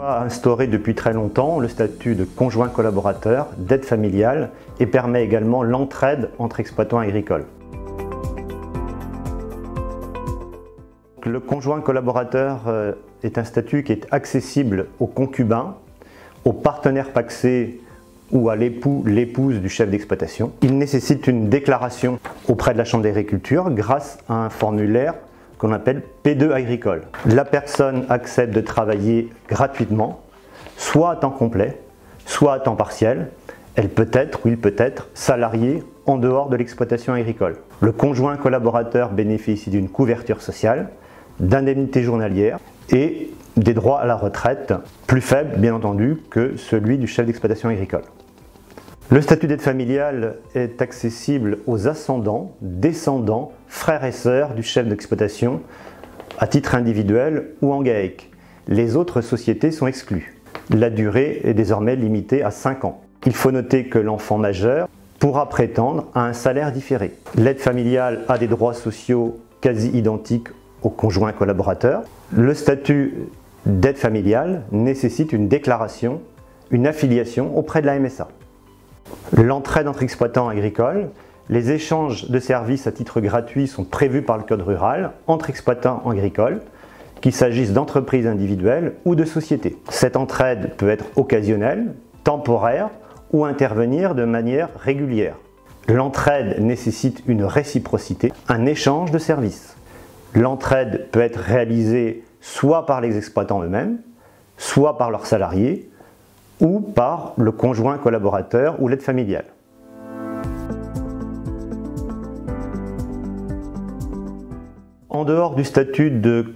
A instauré depuis très longtemps le statut de conjoint collaborateur, d'aide familiale et permet également l'entraide entre exploitants agricoles. Le conjoint collaborateur est un statut qui est accessible aux concubins, aux partenaires pacsés ou à l'époux, l'épouse du chef d'exploitation. Il nécessite une déclaration auprès de la Chambre d'agriculture grâce à un formulaire qu'on appelle P2 agricole. La personne accepte de travailler gratuitement, soit à temps complet, soit à temps partiel. Elle peut être ou il peut être salarié en dehors de l'exploitation agricole. Le conjoint collaborateur bénéficie d'une couverture sociale, d'indemnités journalières et des droits à la retraite plus faibles, bien entendu, que celui du chef d'exploitation agricole. Le statut d'aide familiale est accessible aux ascendants, descendants, frères et sœurs du chef d'exploitation à titre individuel ou en GAEC. Les autres sociétés sont exclues. La durée est désormais limitée à 5 ans. Il faut noter que l'enfant majeur pourra prétendre à un salaire différé. L'aide familiale a des droits sociaux quasi identiques au conjoint collaborateur. Le statut d'aide familiale nécessite une déclaration, une affiliation auprès de la MSA. L'entraide entre exploitants agricoles, les échanges de services à titre gratuit sont prévus par le code rural entre exploitants agricoles, qu'il s'agisse d'entreprises individuelles ou de sociétés. Cette entraide peut être occasionnelle, temporaire ou intervenir de manière régulière. L'entraide nécessite une réciprocité, un échange de services. L'entraide peut être réalisée soit par les exploitants eux-mêmes, soit par leurs salariés, ou par le conjoint collaborateur ou l'aide familiale. En dehors du statut de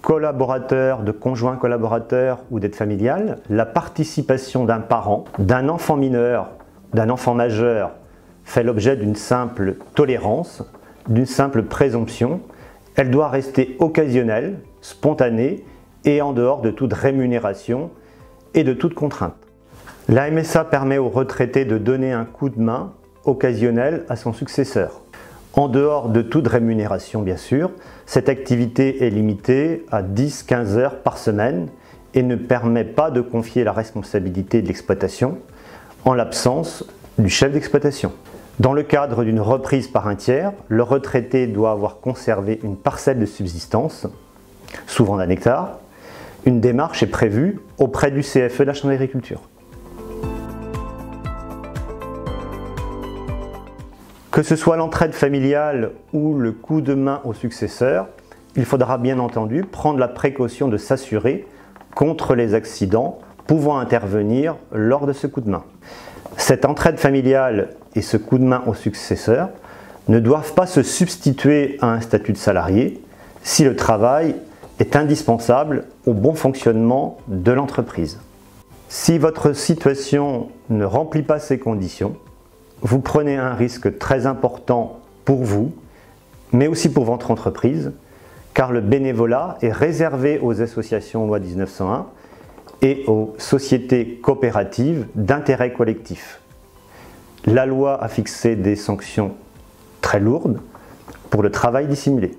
collaborateur, de conjoint collaborateur ou d'aide familiale, la participation d'un parent, d'un enfant mineur, d'un enfant majeur fait l'objet d'une simple tolérance, d'une simple présomption. Elle doit rester occasionnelle, spontanée et en dehors de toute rémunération et de toute contrainte. La MSA permet au retraité de donner un coup de main occasionnel à son successeur. En dehors de toute rémunération bien sûr, cette activité est limitée à 10-15 heures par semaine et ne permet pas de confier la responsabilité de l'exploitation en l'absence du chef d'exploitation. Dans le cadre d'une reprise par un tiers, le retraité doit avoir conservé une parcelle de subsistance, souvent d'1 hectare. Une démarche est prévue auprès du CFE de la Chambre d'agriculture. Que ce soit l'entraide familiale ou le coup de main au successeur, il faudra bien entendu prendre la précaution de s'assurer contre les accidents pouvant intervenir lors de ce coup de main. Cette entraide familiale et ce coup de main au successeur ne doivent pas se substituer à un statut de salarié si le travail est indispensable au bon fonctionnement de l'entreprise. Si votre situation ne remplit pas ces conditions, vous prenez un risque très important pour vous, mais aussi pour votre entreprise, car le bénévolat est réservé aux associations loi 1901 et aux sociétés coopératives d'intérêt collectif. La loi a fixé des sanctions très lourdes pour le travail dissimulé.